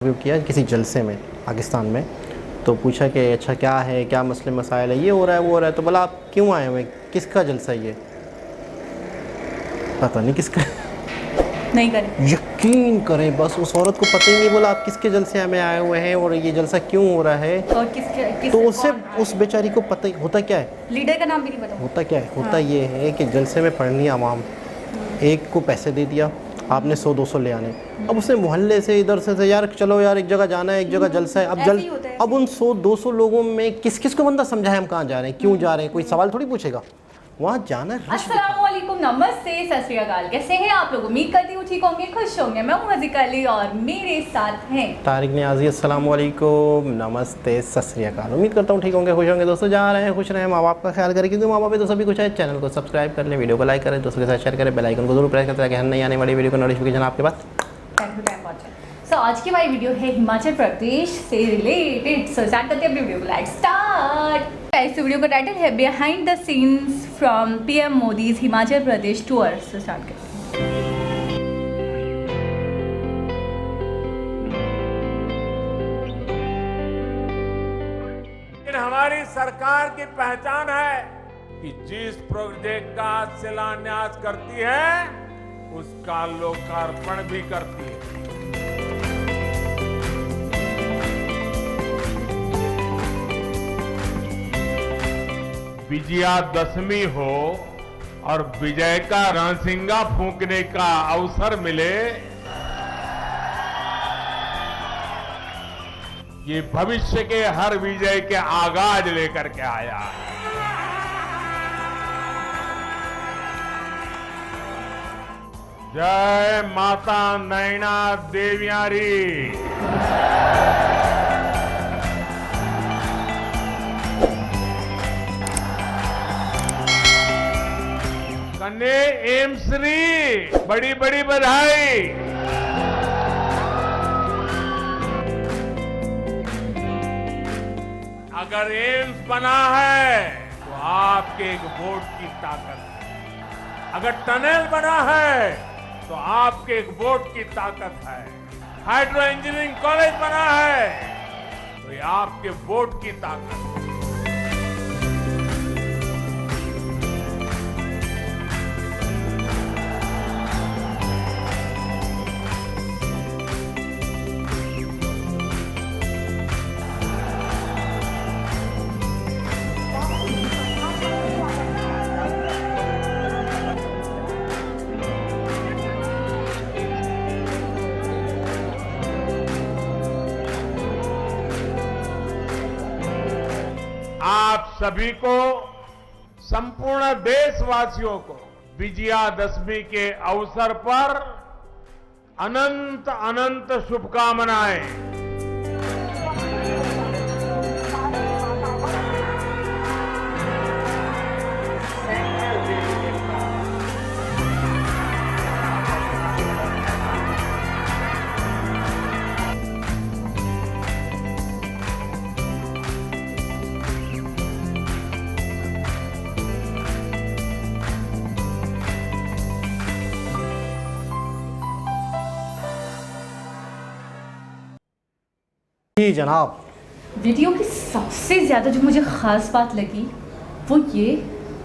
Interview किया किसी जलसे में पाकिस्तान में, तो पूछा कि अच्छा क्या है, क्या मसले मसाइल है, ये हो रहा है वो हो रहा है। तो बोला आप क्यों आए हुए, किसका जलसा है ये? पता नहीं किसका। नहीं करें, यकीन करें बस उस औरत को पता ही नहीं, बोला आप किसके जलसे में आए हुए हैं और ये जलसा क्यों हो रहा है। और किसके तो उसे उस बेचारी को पता ही होता क्या है, लीडर का नाम भी नहीं पता। होता क्या है, होता ये है कि जलसे में पढ़नी आवाम, एक को पैसे दे दिया आपने 100-200 ले आने, अब उसने मोहल्ले से इधर से यार चलो यार एक जगह जाना है, एक जगह जलसा है, अब उन 100-200 लोगों में किस किस को बंदा समझाए हम कहाँ जा रहे हैं, क्यों जा रहे हैं, कोई सवाल थोड़ी पूछेगा, वहाँ जाना है। अस्सलाम वालेकुम, नमस्ते, सत श्री अकाल। कैसे हैं आप लोग? उम्मीद करती हूँ ठीक होंगे, खुश होंगे। मैं हूँ हज़ीका अली और मेरे साथ हैं तारिक नियाज़ी। अस्सलाम वालेकुम, नमस्ते, सत श्री अकाल। उम्मीद करता हूँ ठीक होंगे, खुश होंगे। दोस्तों जा रहे हैं, खुश रहें, माँ बाप का ख्याल करें, क्योंकि माँ बाप तो सभी कुछ है। चैनल को सब्सक्राइब कर लें, वीडियो को लाइक करें, दोस्तों के साथ शेयर करें, बेल आइकन को जरूर प्रेस करते ताकि नई आने वाली वीडियो को नोटिफिकेशन आपके पास टाइम टू टाइम पहुँचे। सो आज की हमारी वीडियो है हिमाचल प्रदेश से रिलेटेड। सो स्टार्ट करते हैं अपनी वीडियो को। Like start. इस वीडियो का टाइटल है behind the scenes from PM Modi's Himachal Pradesh tour. So start करते हैं। हमारी सरकार की पहचान है कि जिस प्रोजेक्ट का शिलान्यास करती है उसका लोकार्पण भी करती है। विजयादशमी हो और विजय का रणसिंगा फूंकने का अवसर मिले, ये भविष्य के हर विजय के आगाज लेकर के आया है। जय माता नैना देवियारी। कन्ने एमश्री, बड़ी बड़ी बधाई। अगर एम्स बना है तो आपके एक वोट की ताकत है। अगर टनल बना है तो आपके एक वोट की ताकत है। हाइड्रो इंजीनियरिंग कॉलेज बना है तो ये आपके वोट की ताकत है। आप सभी को, संपूर्ण देशवासियों को विजयादशमी के अवसर पर अनंत अनंत शुभकामनाएं। जी जनाब। वीडियो की सबसे ज़्यादा जो मुझे ख़ास बात लगी वो ये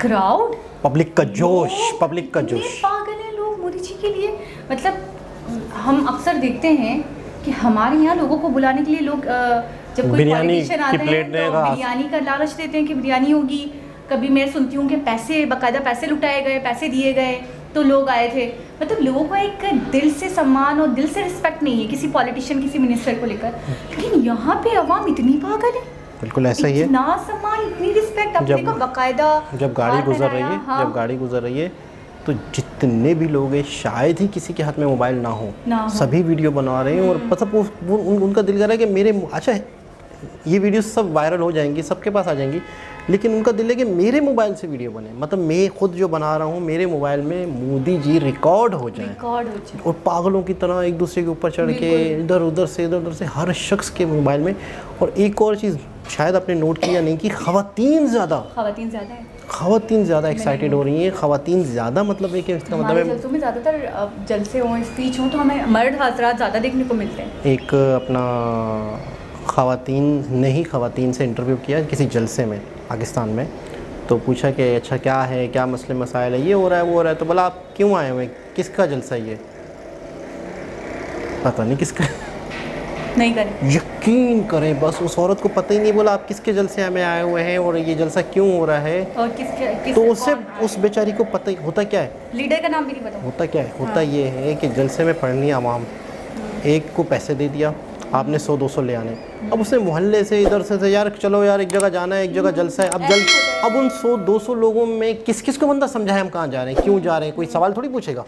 क्राउड, पब्लिक का जोश, पब्लिक का इतने जोश। पागल हैं लोग मोदी जी के लिए। मतलब हम अक्सर देखते हैं कि हमारे यहाँ लोगों को बुलाने के लिए लोग जब कोई बिरयानी पॉलिटिशियन की आते हैं प्लेट तो देगा। बिरयानी का लालच देते हैं कि बिरयानी होगी। कभी मैं सुनती हूँ कि पैसे, बाकायदा पैसे लुटाए गए, पैसे दिए गए तो लोग आए थे। मतलब लोगों को एक दिल से सम्मान और दिल से रिस्पेक्ट नहीं है किसी पॉलिटिशियन, किसी मिनिस्टर को लेकर। लेकिन यहाँ पे अवाम इतनी पागल है, बिल्कुल ऐसा ही है। इतना सम्मान, इतनी रिस्पेक्ट। अपने को बाकायदा जब गाड़ी हार गुजर रही है, पहनाया, हाँ। जब गाड़ी गुजर रही है तो जितने भी लोग हैं शायद ही किसी के हाथ में मोबाइल ना हो, सभी वीडियो बना रहे हैं। और मतलब उनका दिल कर रहा है कि मेरे, अच्छा ये वीडियो सब वायरल हो जाएंगी, सबके पास आ जाएंगी, लेकिन उनका दिल है कि मेरे मोबाइल से वीडियो बने, मतलब मैं खुद जो बना रहा हूँ मेरे मोबाइल में मोदी जी रिकॉर्ड हो जाए और पागलों की तरह एक दूसरे के ऊपर चढ़ के इधर उधर से हर शख्स के मोबाइल में। और एक और चीज़ शायद आपने नोट किया नहीं कि ख़वातीन ज़्यादा है। ख़वातीन ज़्यादा एक्साइटेड हो रही हैं। ख़वातीन ज़्यादा मतलब है कि इसका मतलब हमारे है जलसों में ज़्यादातर जलसे हों, स्पीच हों, तो हमें मर्द हज़रात ज़्यादा देखने को मिलते हैं। एक अपना ख़वातीन ने ही ख़वातीन से इंटरव्यू किया किसी जलसे में पाकिस्तान में, तो पूछा कि अच्छा क्या है, क्या मसले मसाइल है, ये हो रहा है वो हो रहा है, तो बोला आप क्यों आए हुए हैं, किसका जलसा है ये? पता नहीं किसका। नहीं करें, यकीन करें बस उस औरत को पता ही नहीं, बोला आप किसके जलसे में आए हुए हैं और ये जलसा क्यों हो रहा है। और किसके तो उसे उस बेचारी को पता ही होता क्या है, लीडर का नाम भी नहीं पता। होता क्या है, होता ये है कि जलसे में पढ़नी आवाम, एक को पैसे दे दिया, आपने 100-200 ले आने, अब उसने मोहल्ले से इधर से यार चलो यार एक जगह जाना है, एक जगह जलसा है, अब उन 100-200 लोगों में किस किस को बंदा समझाए हम कहाँ जा रहे हैं, क्यों जा रहे हैं, कोई सवाल थोड़ी पूछेगा।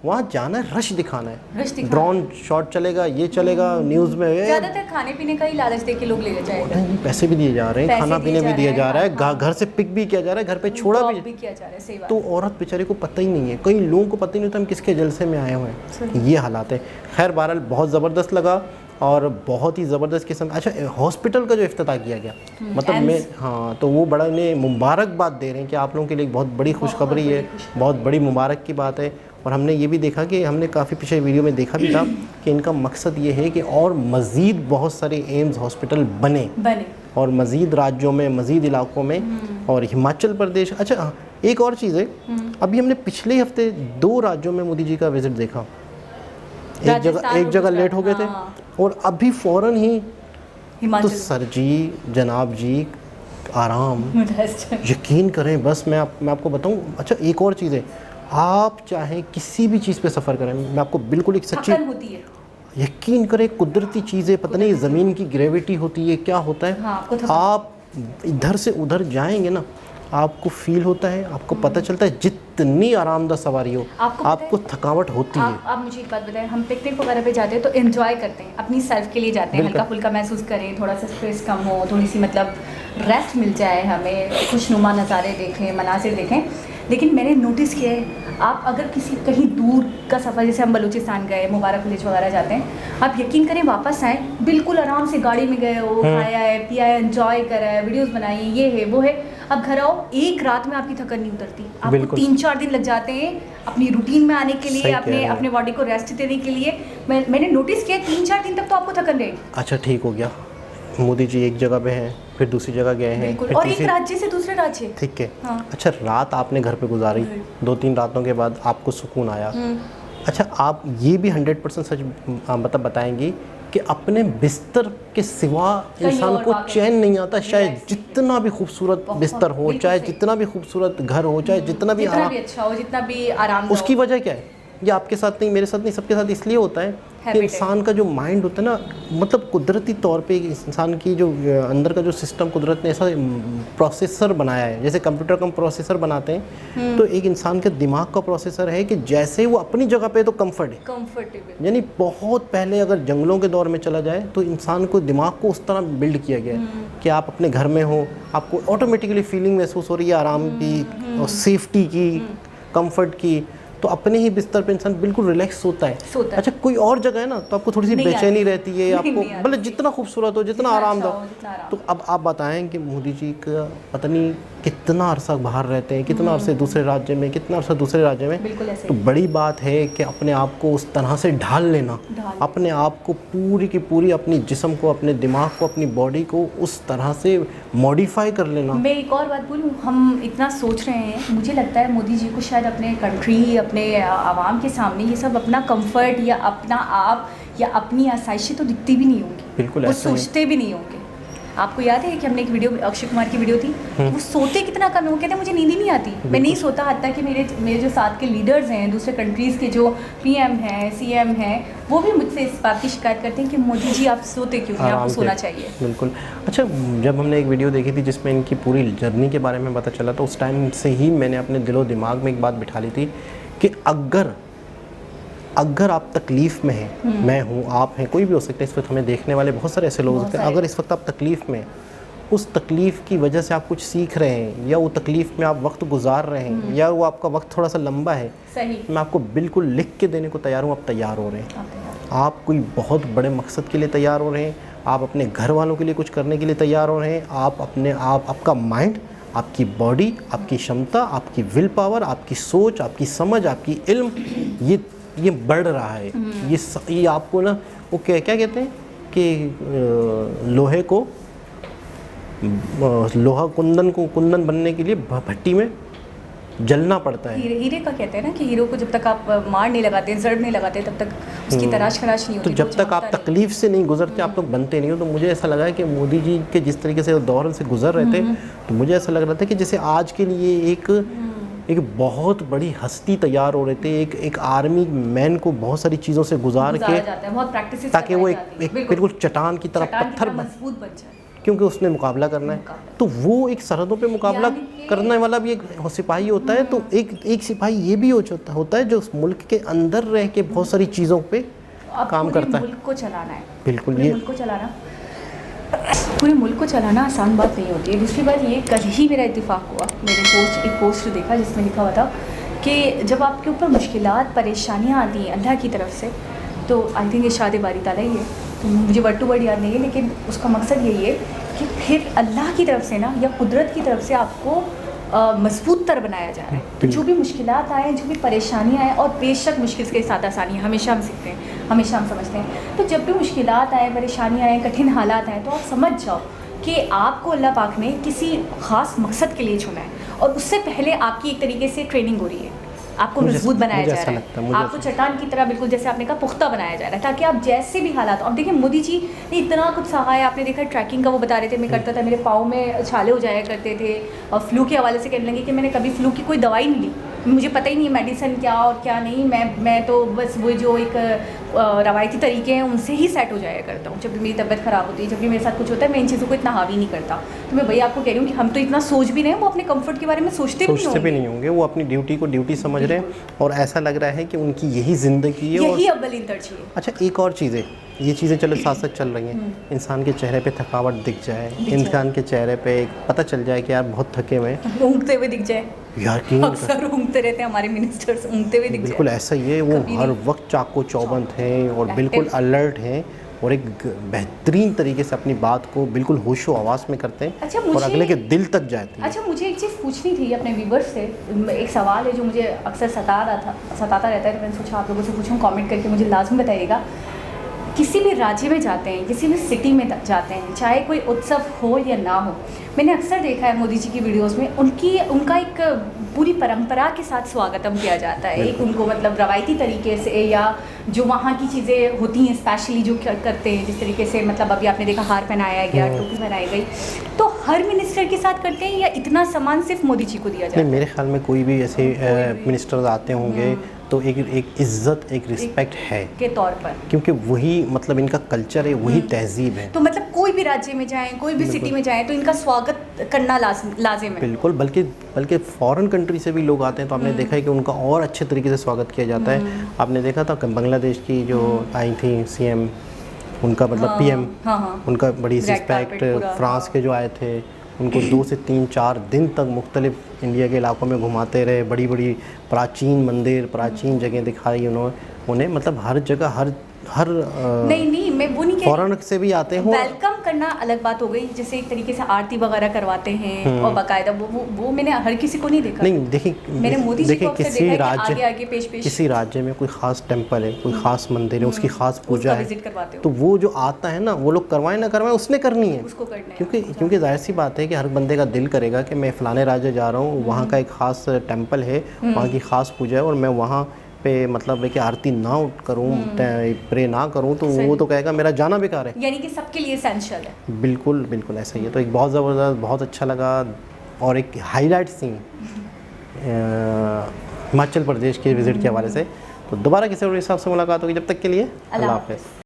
वहाँ जाना है, रश दिखाना है, ड्रोन शॉट चलेगा, ये चलेगा न्यूज़ में, ज़्यादातर खाने पीने का ही लालच दे के लोग ले जाएंगे। पैसे भी दिए जा रहे हैं, खाना पीने भी दिया जा रहा है, घर से पिक भी किया जा रहा है, घर पे छोड़ा भी किया जा रहा है। सही बात। तो औरत बेचारे को पता ही नहीं है, कई लोगों को पता ही नहीं होता हम किसके जलसे में आए हुए हैं, ये हालात है। खैर बहरहाल बहुत ज़बरदस्त लगा और बहुत ही ज़बरदस्त किस्म। अच्छा हॉस्पिटल का जो इफ्तिताह किया गया, मतलब मैं हाँ, तो वो बड़ा इन्हें मुबारकबाद दे रहे हैं कि आप लोगों के लिए बहुत बड़ी खुशखबरी है, बहुत बड़ी मुबारक की बात है। और हमने ये भी देखा कि हमने काफ़ी पिछले वीडियो में देखा भी था कि इनका मकसद ये है कि और मज़ीद बहुत सारे एम्स हॉस्पिटल बने और मज़ीद राज्यों में, मज़ीद इलाकों में, और हिमाचल प्रदेश। अच्छा एक और चीज़ है, अभी हमने पिछले हफ्ते 2 राज्यों में मोदी जी का विज़िट देखा, एक जगह लेट हो गए थे और अभी फ़ौरन ही तो सर जी जनाब जी आराम, यकीन करें बस मैं आपको बताऊं। अच्छा एक और चीज़ है, आप चाहे किसी भी चीज़ पे सफ़र करें, मैं आपको बिल्कुल एक सच्ची होती है, यकीन करें कुदरती चीज़ें, पता नहीं ज़मीन की ग्रेविटी होती है क्या होता है, आप इधर से उधर जाएंगे ना आपको फील होता है, आपको पता चलता है जितनी आरामदायक सवारी हो आपको थकावट होती है। आप मुझे एक बात बताएं, हम पिकनिक वगैरह पे जाते हैं तो एंजॉय करते हैं, अपनी सेल्फ के लिए जाते हैं, हल्का फुल्का महसूस करें, थोड़ा सा स्ट्रेस कम हो, थोड़ी सी मतलब रेस्ट मिल जाए, हमें खुशनुमा नज़ारे देखें, मनासिर देखें। लेकिन मैंने नोटिस किया है, आप अगर किसी कहीं दूर का सफ़र, जैसे हम बलूचिस्तान गए, मुबारक विलेज वगैरह जाते हैं, आप यकीन करें वापस आए बिल्कुल आराम से, गाड़ी में गए हो, खाया है पिया है, एंजॉय करा है, वीडियोस बनाई, ये है वो है। अब घर आओ, एक रात में आपकी थकन नहीं उतरती, आपको 3-4 दिन लग जाते हैं अपनी रूटीन में आने के लिए, अपने बॉडी को रेस्ट देने के लिए। मैंने नोटिस किया 3-4 दिन तक तो आपको थकन रहेगी। अच्छा ठीक हो गया, मोदी जी एक जगह पे हैं, फिर दूसरी जगह गए हैं, फिर और एक राज्य से दूसरे राज्य, ठीक है। हाँ। अच्छा रात आपने घर पे गुजारी, 2-3 रातों के बाद आपको सुकून आया। अच्छा आप ये भी 100% सच मतलब बताएंगी कि अपने बिस्तर के सिवा इंसान को चैन नहीं आता, चाहे जितना भी खूबसूरत बिस्तर हो, चाहे जितना भी खूबसूरत घर हो, चाहे जितना भी अच्छा हो, जितना भी आराम, उसकी वजह क्या है? ये आपके साथ नहीं, मेरे साथ नहीं, सबके साथ इसलिए होता है कि इंसान का जो माइंड होता है ना, मतलब कुदरती तौर पे इंसान की जो अंदर का जो सिस्टम कुदरत ने ऐसा प्रोसेसर बनाया है, जैसे कंप्यूटर का प्रोसेसर बनाते हैं, तो एक इंसान के दिमाग का प्रोसेसर है कि जैसे वो अपनी जगह पे तो कंफर्टेबल, यानी बहुत पहले अगर जंगलों के दौर में चला जाए तो इंसान को दिमाग को उस तरह बिल्ड किया गया है कि आप अपने घर में हो, आपको ऑटोमेटिकली फीलिंग महसूस हो रही है आराम की और सेफ्टी की, कंफर्ट की, तो अपने ही बिस्तर पे इंसान बिल्कुल रिलैक्स सोता है। अच्छा कोई और जगह है ना तो आपको थोड़ी सी बेचैनी रहती है, आपको मतलब जितना खूबसूरत हो, जितना आरामदायक। तो अब आप बताएं कि मोदी जी का पता नहीं कितना अरसा बाहर रहते हैं, कितना अरसे दूसरे राज्य में, कितना अरसा दूसरे राज्य में, तो बड़ी बात है कि अपने आप को उस तरह से ढाल लेना, अपने आप को पूरी की पूरी, अपनी जिस्म को, अपने दिमाग को, अपनी बॉडी को उस तरह से मॉडिफाई कर लेना। मैं एक और बात बोलूँ, हम इतना सोच रहे हैं, मुझे लगता है मोदी जी को शायद अपने कंट्री, अपने आवाम के सामने ये सब अपना कंफर्ट या अपना आप या अपनी आसाइशें तो दिखती भी नहीं होंगी, बिल्कुल वो सोचते भी नहीं होंगे। आपको याद है कि हमने एक वीडियो, अक्षय कुमार की वीडियो थी, वो सोते कितना कम है, वो कहते हैं मुझे नींद ही नहीं आती, मैं नहीं सोता, हत्ता कि मेरे जो साथ के लीडर्स हैं, दूसरे कंट्रीज़ के जो PM हैं, CM हैं, वो भी मुझसे इस बात की शिकायत करते हैं कि मोदी जी आप सोते क्यों नहीं, आपको सोना चाहिए। बिल्कुल। अच्छा जब हमने एक वीडियो देखी थी जिसमें इनकी पूरी जर्नी के बारे में पता चला, तो उस टाइम से ही मैंने अपने दिलो दिमाग में एक बात बिठा ली थी कि अगर आप तकलीफ़ में हैं, मैं हूँ, आप हैं, कोई भी हो सकता है, इस वक्त हमें देखने वाले बहुत सारे ऐसे लोग होते हैं, अगर इस वक्त आप तकलीफ़ में, उस तकलीफ़ की वजह से आप कुछ सीख रहे हैं या वो तकलीफ़ में आप वक्त गुजार रहे हैं या वो आपका वक्त थोड़ा सा लंबा है, मैं आपको बिल्कुल लिख के देने को तैयार हूँ, आप तैयार हो रहे हैं, आप कोई बहुत बड़े मकसद के लिए तैयार हो रहे हैं, आप अपने घर वालों के लिए कुछ करने के लिए तैयार हो रहे हैं, आप अपने आप, आपका माइंड आपकी बॉडी, आपकी क्षमता, आपकी विल पावर, आपकी सोच, आपकी समझ, आपकी इल्म, ये बढ़ रहा है। ये आपको ना वो क्या कहते हैं कि लोहे को लोहा कुंदन बनने के लिए भट्टी में जलना पड़ता है। हीरे का कहते हैं ना कि हीरो को जब तक आप मार नहीं लगाते, जड़ नहीं लगाते, तब तक उसकी तराश खराश नहीं होती। तो जब तक आप तकलीफ से नहीं गुजरते आप लोग बनते नहीं हो। तो मुझे ऐसा लगा है कि मोदी जी के जिस तरीके से दौर से गुजर रहे थे, तो मुझे ऐसा लग रहा था कि जैसे आज के लिए एक बहुत बड़ी हस्ती तैयार हो रहे थे, एक आर्मी मैन को बहुत सारी चीज़ों से गुजार के, बहुत प्रैक्टिस, ताकि वो एक बिल्कुल चट्टान की तरह पत्थर मजबूत बन जाए, क्योंकि उसने मुकाबला करना है। तो वो एक सरहदों पे मुकाबला करने वाला भी एक सिपाही होता है। तो एक सिपाही ये भी होता है जो उस मुल्क के अंदर रह के बहुत सारी चीज़ों पे काम करता है। मुल्क को चलाना है, बिल्कुल, ये पूरे मुल्क को चलाना आसान बात नहीं होती है। दूसरी बात ये, कल ही मेरा इत्तेफाक हुआ, मैंने एक पोस्ट देखा जिसमें लिखा हुआ था कि जब आपके ऊपर मुश्किलात परेशानियाँ आती हैं अल्लाह की तरफ से, तो आई थिंक ये शादी बारी ताला ही है, तो मुझे वर्ड टू वर्ड याद नहीं है, लेकिन उसका मकसद यही है कि फिर अल्लाह की तरफ से ना या कुदरत की तरफ से आपको मजबूत तर बनाया जा रहा है। तो जो भी मुश्किलात आए, जो भी परेशानियाँ आए, और बेशक मुश्किल के साथ आसानी हमेशा हम सीखते हैं, हमेशा हम समझते हैं, तो जब भी मुश्किलात आए, परेशानियाँ आए, कठिन हालात आए, तो आप समझ जाओ कि आपको अल्लाह पाक ने किसी ख़ास मकसद के लिए चुना है, और उससे पहले आपकी एक तरीके से ट्रेनिंग हो रही है, आपको मजबूत बनाया जा रहा है, आपको चट्टान की तरह बिल्कुल जैसे आपने कहा पुख्ता बनाया जा रहा है, ताकि आप जैसे भी हालात। अब देखिए मोदी जी ने इतना कुछ सहा है, आपने देखा ट्रैकिंग का, वो बता रहे थे मैं करता था, मेरे पाँव में छाले हो जाया करते थे, और फ्लू के हवाले से कहने लगे कि मैंने कभी फ्लू की कोई दवाई नहीं ली, मुझे पता ही नहीं है मेडिसिन क्या और क्या नहीं, मैं तो बस वो जो एक रवायती तरीके हैं उनसे ही सेट हो जाया करता हूँ। जब भी मेरी तबीयत ख़राब होती है, जब भी मेरे साथ कुछ होता है, मैं इन चीज़ों को इतना हावी नहीं करता। तो मैं भैया आपको कह रही हूँ कि हम तो इतना सोच भी नहीं है, वो अपने कंफर्ट के बारे में सोचते भी नहीं होंगे, वो अपनी ड्यूटी को ड्यूटी समझ रहे हैं, और ऐसा लग रहा है कि उनकी यही ज़िंदगी है, यही अव्वलीन तरजीह है। अच्छा, एक और चीज़ है, ये चीज़ें चलो साथ साथ चल रही हैं, इंसान के चेहरे पे थकावट दिख जाए, इंसान के चेहरे पे पता चल जाए कि यार बहुत थके हुए हैं, ऊँगते हुए दिख जाए, यार क्यों अक्सर ऊँगते रहते हैं हमारे मिनिस्टर्स, ऊँगते हुए दिख जाए। बिल्कुल ऐसा ही है, वो हर वक्त चाको चौबंद हैं और बिल्कुल अलर्ट हैं, और एक बेहतरीन तरीके से अपनी बात को बिल्कुल होशो आवाज़ में करते हैं। अच्छा, और अगले के दिल तक जाती है। अच्छा, मुझे एक चीज़ पूछनी थी अपने व्यूवर्स से, एक सवाल है जो मुझे अक्सर सताता रहता है, तो मैंने सोचा आप लोगों से पूछूं, कमेंट करके मुझे लाजमी बताइएगा। किसी भी राज्य में जाते हैं, किसी भी सिटी में जाते हैं, चाहे कोई उत्सव हो या ना हो, मैंने अक्सर देखा है मोदी जी की वीडियोस में उनका एक पूरी परंपरा के साथ स्वागतम किया जाता है। एक उनको मतलब रवायती तरीके से, या जो वहाँ की चीज़ें होती हैं स्पेशली जो करते हैं, जिस तरीके से मतलब अभी आपने देखा हार पहनाया गया, टोपी पहनाई गई, तो हर मिनिस्टर के साथ करते हैं या इतना सम्मान सिर्फ मोदी जी को दिया जाता है? नहीं, मेरे ख्याल में कोई भी ऐसे मिनिस्टर्स आते होंगे तो एक इज्जत, एक रिस्पेक्ट है के तौर पर, क्योंकि वही मतलब इनका कल्चर है, वही तहजीब है। तो मतलब कोई भी राज्य में जाएं, कोई भी सिटी में जाएं, तो इनका स्वागत करना लाजिम है। बिल्कुल, बल्कि फॉरेन कंट्री से भी लोग आते हैं, तो आपने देखा है कि उनका और अच्छे तरीके से स्वागत किया जाता है। आपने देखा था बांग्लादेश की जो आई थी सीएम, उनका मतलब पीएम, उनका बड़ी रिस्पेक्ट। फ्रांस के जो आए थे उनको 2 से 3-4 दिन तक मुख्तलिफ इंडिया के इलाकों में घुमाते रहे, बड़ी बड़ी प्राचीन मंदिर, प्राचीन जगह दिखाई उन्हें मतलब हर जगह हर नहीं मैं वो नहीं, फॉरेन से भी आते हैं। वेलकम करना अलग बात हो गई, जैसे एक तरीके से आरती वगैरह करवाते हैं और बाकायदा वो मैंने हर किसी को नहीं देखा। नहीं देखिए, मैंने मोदी जी को किसी राज्य आगे पेश किसी राज्य में कोई खास टेम्पल है, कोई खास मंदिर है, उसकी खास पूजा है, तो वो जो आता है ना, वो लोग करवाएं ना करवाएं, उसने करनी है, उसको करना है। क्योंकि जाहिर सी बात है कि हर बंदे का दिल करेगा कि मैं फ़लाने राज्य जा रहा हूँ, वहाँ का एक ख़ास टेम्पल है, वहाँ की ख़ास पूजा है, और मैं वहाँ पे मतलब है कि आरती ना करूँ, प्रे ना करूँ, तो वो तो कहेगा मेरा जाना बेकार है। यानी कि सबके लिए एसेंशियल है। बिल्कुल ऐसा ही है। तो एक बहुत ज़बरदस्त, बहुत अच्छा लगा, और एक हाईलाइट सीन हिमाचल प्रदेश के विज़िट के हवाले से। तो दोबारा किसी और हिसाब से मुलाकात होगी, जब तक के लिए अल्लाह हाफ़िज़।